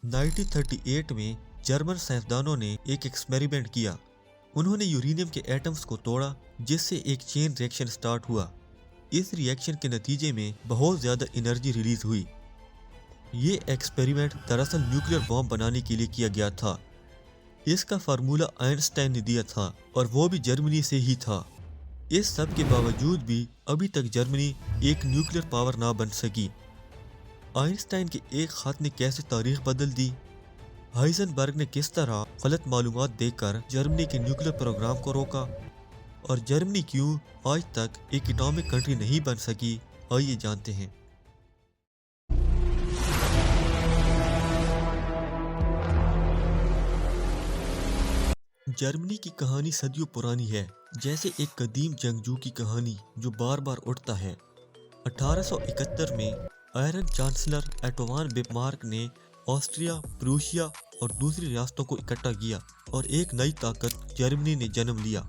1938 में जर्मन साइंसदानों ने एक एक्सपेरिमेंट किया। उन्होंने यूरेनियम के एटम्स को तोड़ा, जिससे एक चेन रिएक्शन स्टार्ट हुआ। इस रिएक्शन के नतीजे में बहुत ज़्यादा एनर्जी रिलीज हुई। ये एक्सपेरिमेंट दरअसल न्यूक्लियर बॉम्ब बनाने के लिए किया गया था। इसका फार्मूला आइंस्टाइन ने दिया था और वो भी जर्मनी से ही था। इस सब के बावजूद भी अभी तक जर्मनी एक न्यूक्लियर पावर ना बन सकी। आइंस्टाइन के एक खत ने कैसे तारीख बदल दी? हाइजेनबर्ग ने किस तरह गलत मालूमात देकर जर्मनी के न्यूक्लियर प्रोग्राम को रोका? और जर्मनी क्यों आज तक एक एटॉमिक कंट्री नहीं बन सकी? आइए जानते हैं। जर्मनी की कहानी सदियों पुरानी है, जैसे एक कदीम जंगजू की कहानी जो बार बार उठता है। 1871 में आयरन चांसलर एटोवान बिस्मार्क ने ऑस्ट्रिया, प्रूशिया और दूसरी रियासतों को इकट्ठा किया और एक नई ताकत जर्मनी ने जन्म लिया।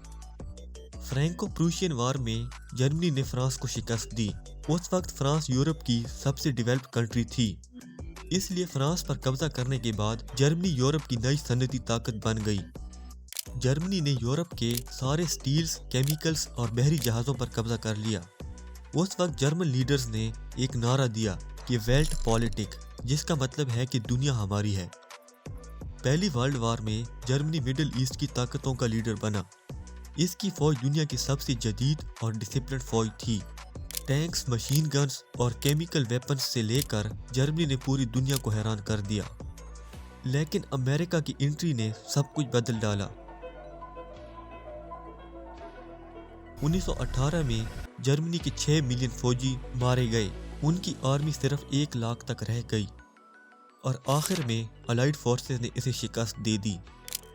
फ्रैंको प्रूशियन वार में जर्मनी ने फ्रांस को शिकस्त दी। उस वक्त फ्रांस यूरोप की सबसे डेवलप्ड कंट्री थी, इसलिए फ्रांस पर कब्जा करने के बाद जर्मनी यूरोप की नई सनती ताकत बन गई। जर्मनी ने यूरोप के सारे स्टील्स, केमिकल्स और बहरी जहाज़ों पर कब्जा कर लिया। उस वक्त जर्मन लीडर्स ने एक नारा दिया कि वेल्ट पॉलिटिक, जिसका मतलब है कि दुनिया हमारी है। पहली वर्ल्ड वार में जर्मनी मिडिल ईस्ट की ताकतों का लीडर बना। इसकी फौज दुनिया की सबसे जदीद और डिसिप्लिन फौज थी। टैंक्स, मशीन गन्स और केमिकल वेपन्स से लेकर जर्मनी ने पूरी दुनिया को हैरान कर दिया। लेकिन अमेरिका की एंट्री ने सब कुछ बदल डाला। 1918 में जर्मनी के 6 मिलियन फौजी मारे गए। उनकी आर्मी सिर्फ 1 लाख तक रह गई और आखिर में अलाइड फोर्सेस ने इसे शिकस्त दे दी।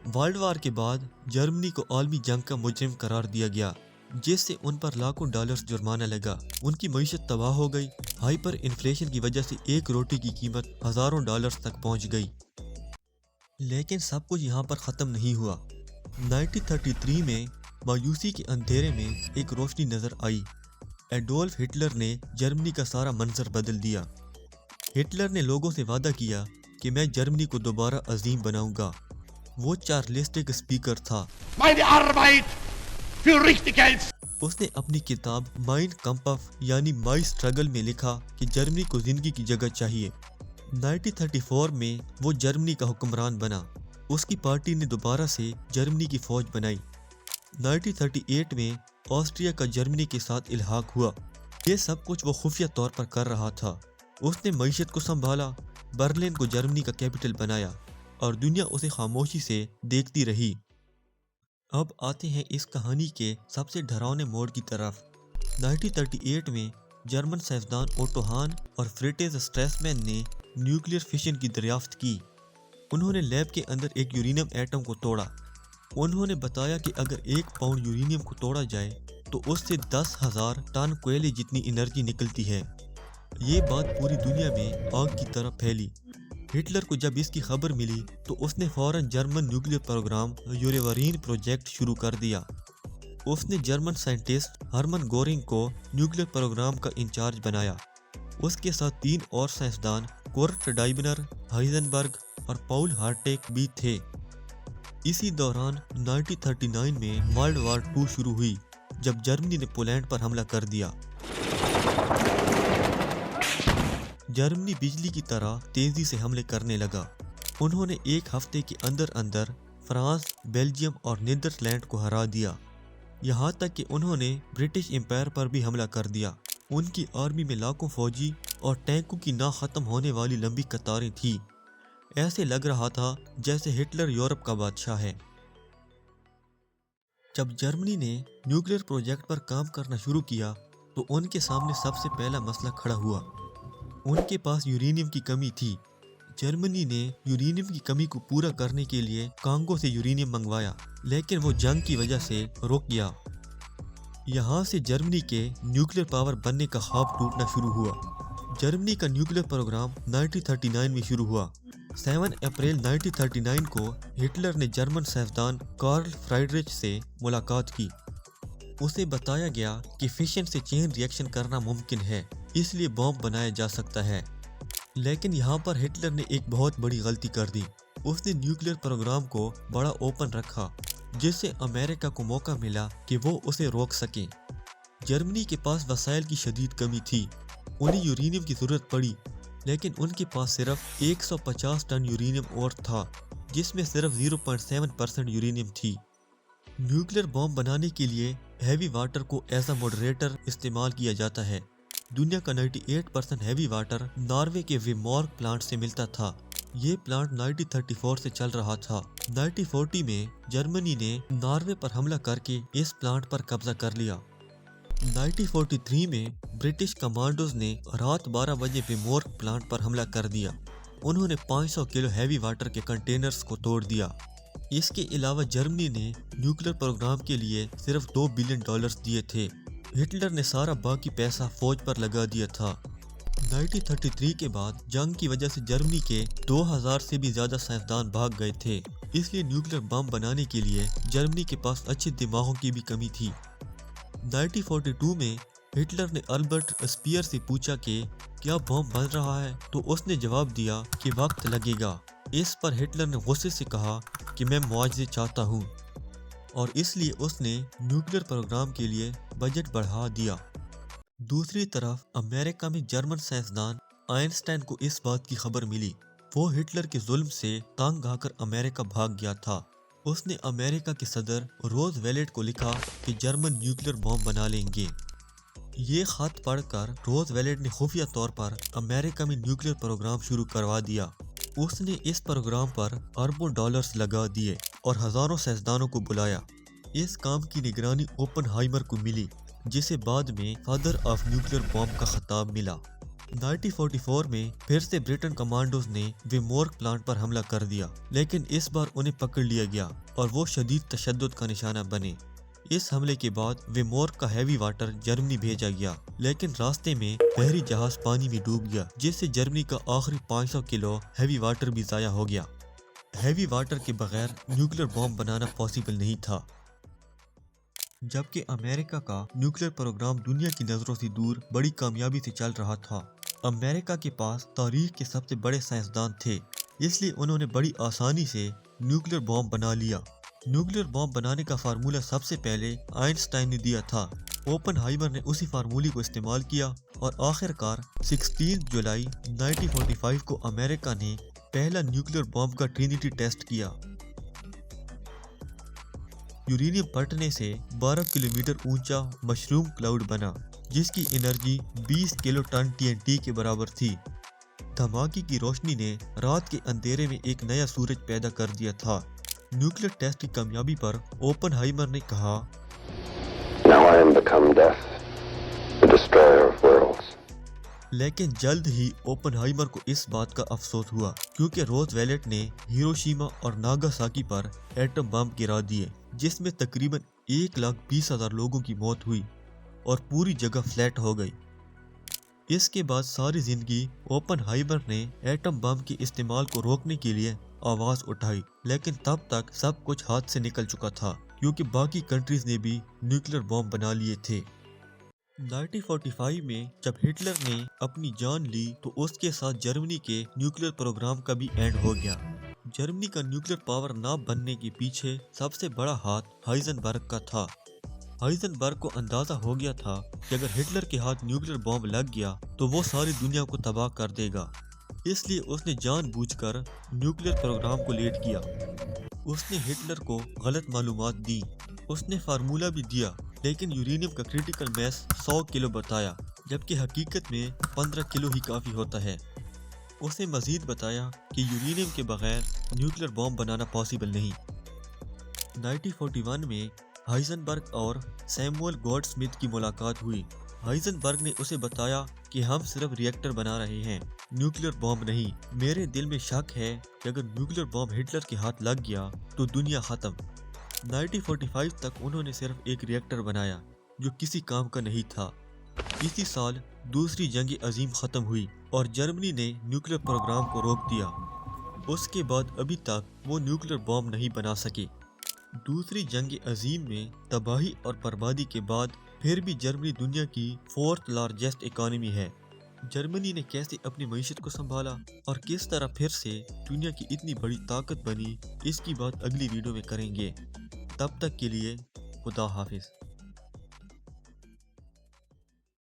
वर्ल्ड वार के बाद जर्मनी को आलमी जंग का मुजरिम करार दिया गया, जिससे उन पर लाखों डॉलर्स जुर्माना लगा। उनकी मईशत तबाह हो गई। हाइपर इन्फ्लेशन की वजह से एक रोटी की कीमत हज़ारों डॉलर्स तक पहुंच गई। लेकिन सब कुछ यहाँ पर ख़त्म नहीं हुआ। 1933 में मायूसी के अंधेरे में एक रोशनी नजर आई। एडोल्फ हिटलर ने जर्मनी का सारा मंजर बदल दिया। हिटलर ने लोगों से वादा किया कि मैं जर्मनी को दोबारा अजीम बनाऊंगा। वो चार्लिस्टिक स्पीकर था। उसने अपनी किताब माइन कंपफ यानी माई स्ट्रगल में लिखा कि जर्मनी को जिंदगी की जगह चाहिए। 1934 में वो जर्मनी का हुक्मरान बना। उसकी पार्टी ने दोबारा से जर्मनी की फौज बनाई। 1938 में ऑस्ट्रिया का जर्मनी के साथ इल्हाक हुआ। ये सब कुछ वो खुफिया तौर पर कर रहा था। उसने मईशत को संभाला, बर्लिन को जर्मनी का कैपिटल बनाया और दुनिया उसे खामोशी से देखती रही। अब आते हैं इस कहानी के सबसे डरावने मोड़ की तरफ। 1938 में जर्मन साइंसदान ओटो हान और फ्रिटेज स्ट्रैसमैन ने न्यूक्लियर फिशन की दरियाफ्त की। उन्होंने लैब के अंदर एक यूरेनियम एटम को तोड़ा। उन्होंने बताया कि अगर 1 पाउंड यूरेनियम को तोड़ा जाए तो उससे 10,000 टन कोयले जितनी एनर्जी निकलती है। ये बात पूरी दुनिया में आग की तरह फैली। हिटलर को जब इसकी खबर मिली तो उसने फौरन जर्मन न्यूक्लियर प्रोग्राम यूरेवरीन प्रोजेक्ट शुरू कर दिया। उसने जर्मन साइंटिस्ट हरमन गोरिंग को न्यूक्लियर प्रोग्राम का इंचार्ज बनाया। उसके साथ 3 और साइंसदान कुर्ट डाइबनर, हाइजेनबर्ग और पाउल हार्टेक भी थे। इसी दौरान 1939 में वर्ल्ड वार 2 शुरू हुई, जब जर्मनी ने पोलैंड पर हमला कर दिया। जर्मनी बिजली की तरह तेजी से हमले करने लगा। उन्होंने 1 हफ्ते के अंदर अंदर फ्रांस, बेल्जियम और नीदरलैंड को हरा दिया। यहाँ तक कि उन्होंने ब्रिटिश एम्पायर पर भी हमला कर दिया। उनकी आर्मी में लाखों फौजी और टैंकों की ना खत्म होने वाली लंबी कतारें थी। ऐसे लग रहा था जैसे हिटलर यूरोप का बादशाह है। जब जर्मनी ने न्यूक्लियर प्रोजेक्ट पर काम करना शुरू किया तो उनके सामने सबसे पहला मसला खड़ा हुआ। उनके पास यूरेनियम की कमी थी। जर्मनी ने यूरेनियम की कमी को पूरा करने के लिए कांगो से यूरेनियम मंगवाया, लेकिन वो जंग की वजह से रुक गया। यहाँ से जर्मनी के न्यूक्लियर पावर बनने का ख्वाब टूटना शुरू हुआ। जर्मनी का न्यूक्लियर प्रोग्राम 1939 में शुरू हुआ। 7 अप्रैल 1939 को हिटलर ने जर्मन साइंसदान कार्ल फ्राइडरिच से मुलाकात की। उसे बताया गया कि फिशन से चेन रिएक्शन करना मुमकिन है, इसलिए बॉम्ब बनाया जा सकता है। लेकिन यहाँ पर हिटलर ने एक बहुत बड़ी गलती कर दी। उसने न्यूक्लियर प्रोग्राम को बड़ा ओपन रखा, जिससे अमेरिका को मौका मिला कि वो उसे रोक सके। जर्मनी के पास वसाइल की शदीद कमी थी। उन्हें यूरेनियम की जरूरत पड़ी, लेकिन उनके पास सिर्फ 150 टन यूरेनियम और था, जिसमें सिर्फ 0.7% यूरेनियम थी। न्यूक्लियर बॉम्ब बनाने के लिए हैवी वाटर को एज अ मॉडरेटर इस्तेमाल किया जाता है। दुनिया का 98% हैवी वाटर नॉर्वे के विमॉर्क प्लांट से मिलता था। ये प्लांट 1934 से चल रहा था। 1940 में जर्मनी ने नॉर्वे पर हमला करके इस प्लांट पर कब्जा कर लिया। 1943 में ब्रिटिश कमांडोज ने रात 12 बजे विमॉर्क प्लांट पर हमला कर दिया। उन्होंने 500 किलो हैवी वाटर के कंटेनर्स को तोड़ दिया। इसके अलावा जर्मनी ने न्यूक्लियर प्रोग्राम के लिए सिर्फ $2 बिलियन दिए थे। हिटलर ने सारा बाकी पैसा फौज पर लगा दिया था। 1933 के बाद जंग की वजह से जर्मनी के 2000 से भी ज्यादा साइंसदान भाग गए थे। इसलिए न्यूक्लियर बम बनाने के लिए जर्मनी के पास अच्छे दिमागों की भी कमी थी। 1942 में हिटलर ने अल्बर्ट स्पीयर से पूछा कि क्या बम बन रहा है, तो उसने जवाब दिया कि वक्त लगेगा। इस पर हिटलर ने गुस्से से कहा कि मैं मुआवजे चाहता हूँ, और इसलिए उसने न्यूक्लियर प्रोग्राम के लिए बजट बढ़ा दिया। दूसरी तरफ अमेरिका में जर्मन साइंसदान आइंस्टाइन को इस बात की खबर मिली। वो हिटलर के जुल्म से तंग आकर अमेरिका भाग गया था। उसने अमेरिका के सदर रोजवेल्ट को लिखा कि जर्मन न्यूक्लियर बॉम्ब बना लेंगे। ये खत पढ़कर रोजवेल्ट ने खुफिया तौर पर अमेरिका में न्यूक्लियर प्रोग्राम शुरू करवा दिया। उसने इस प्रोग्राम पर अरबों डॉलर्स लगा दिए और हजारों साइंसदानों को बुलाया। इस काम की निगरानी ओपनहाइमर को मिली, जिसे बाद में फादर ऑफ न्यूक्लियर बॉम्ब का खिताब मिला। 1944 में फिर से ब्रिटेन कमांडोज ने विमॉर्क प्लांट पर हमला कर दिया, लेकिन इस बार उन्हें पकड़ लिया गया और वो शदीद तशद्दुद का निशाना बने। इस हमले के बाद विमॉर्क का हैवी वाटर जर्मनी भेजा गया, लेकिन रास्ते में बहरी जहाज पानी में डूब गया, जिससे जर्मनी का आखिरी 500 किलो हैवी वाटर भी जाया हो गया। हैवी वाटर के बगैर न्यूक्लियर बॉम्ब बनाना पॉसिबल नहीं था। जबकि अमेरिका का न्यूक्लियर प्रोग्राम दुनिया की नजरों से दूर बड़ी कामयाबी से चल रहा था। अमेरिका के पास तारीख के सबसे बड़े साइंसदान थे, इसलिए उन्होंने बड़ी आसानी से न्यूक्लियर बॉम्ब बना लिया। न्यूक्लियर बॉम्ब बनाने का फार्मूला सबसे पहले आइंस्टाइन ने दिया था। ओपनहाइमर ने उसी फार्मूले को इस्तेमाल किया और आखिरकार 16 जुलाई 1945 को अमेरिका ने पहला न्यूक्लियर बॉम्ब का ट्रिनिटी टेस्ट किया। यूरेनियम फटने से 12 किलोमीटर ऊंचा मशरूम क्लाउड बना, जिसकी एनर्जी 20 किलो टन TNT के बराबर थी। धमाके की रोशनी ने रात के अंधेरे में एक नया सूरज पैदा कर दिया था। न्यूक्लियर टेस्ट की कामयाबी पर ओपनहाइमर ने कहा, Now I am become death, the destroyer of worlds. लेकिन जल्द ही ओपनहाइमर को इस बात का अफसोस हुआ, क्योंकि रोजवेल्ट ने हिरोशिमा और नागासाकी पर एटम बम गिरा दिए, जिसमें तकरीबन 1,20,000 लोगों की मौत हुई और पूरी जगह फ्लैट हो गई। इसके बाद सारी जिंदगी ओपनहाइमर ने एटम बम के इस्तेमाल को रोकने के लिए आवाज उठाई, लेकिन तब तक सब कुछ हाथ से निकल चुका था, क्योंकि बाकी कंट्रीज ने भी न्यूक्लियर बॉम्ब बना लिए थे। 1945 में जब हिटलर ने अपनी जान ली, तो उसके साथ जर्मनी के न्यूक्लियर प्रोग्राम का भी एंड हो गया। जर्मनी का न्यूक्लियर पावर ना बनने के पीछे सबसे बड़ा हाथ हाइजेनबर्ग का था। हाइजेनबर्ग को अंदाजा हो गया था कि अगर हिटलर के हाथ न्यूक्लियर बॉम्ब लग गया तो वो सारी दुनिया को तबाह कर देगा। इसलिए उसने जानबूझकर न्यूक्लियर प्रोग्राम को लेट किया। उसने हिटलर को गलत मालूमात दी। उसने फार्मूला भी दिया, लेकिन यूरेनियम का क्रिटिकल मास 100 किलो बताया, जबकि हकीकत में 15 किलो ही काफ़ी होता है। उसने मजीद बताया कि यूरेनियम के बगैर न्यूक्लियर बॉम्ब बनाना पॉसिबल नहीं। 1941 में हाइजेनबर्ग और सैमुअल गॉडस्मिथ की मुलाकात हुई। हाइजेनबर्ग ने उसे बताया कि हम सिर्फ रिएक्टर बना रहे हैं, न्यूक्लियर बॉम्ब नहीं। मेरे दिल में शक है कि अगर न्यूक्लियर बॉम्ब हिटलर के हाथ लग गया तो दुनिया ख़त्म। 1945 तक उन्होंने सिर्फ एक रिएक्टर बनाया जो किसी काम का नहीं था। इसी साल दूसरी जंग अजीम ख़त्म हुई और जर्मनी ने न्यूक्लियर प्रोग्राम को रोक दिया। उसके बाद अभी तक वो न्यूक्लियर बॉम्ब नहीं बना सके। दूसरी जंग अजीम में तबाही और बर्बादी के बाद फिर भी जर्मनी दुनिया की 4th लार्जेस्ट इकॉनमी है। جرمنی نے کیسے اپنی معیشت کو سنبھالا اور کس طرح پھر سے دنیا کی اتنی بڑی طاقت بنی، اس کی بات اگلی ویڈیو میں کریں گے۔ تب تک کے لیے خدا حافظ۔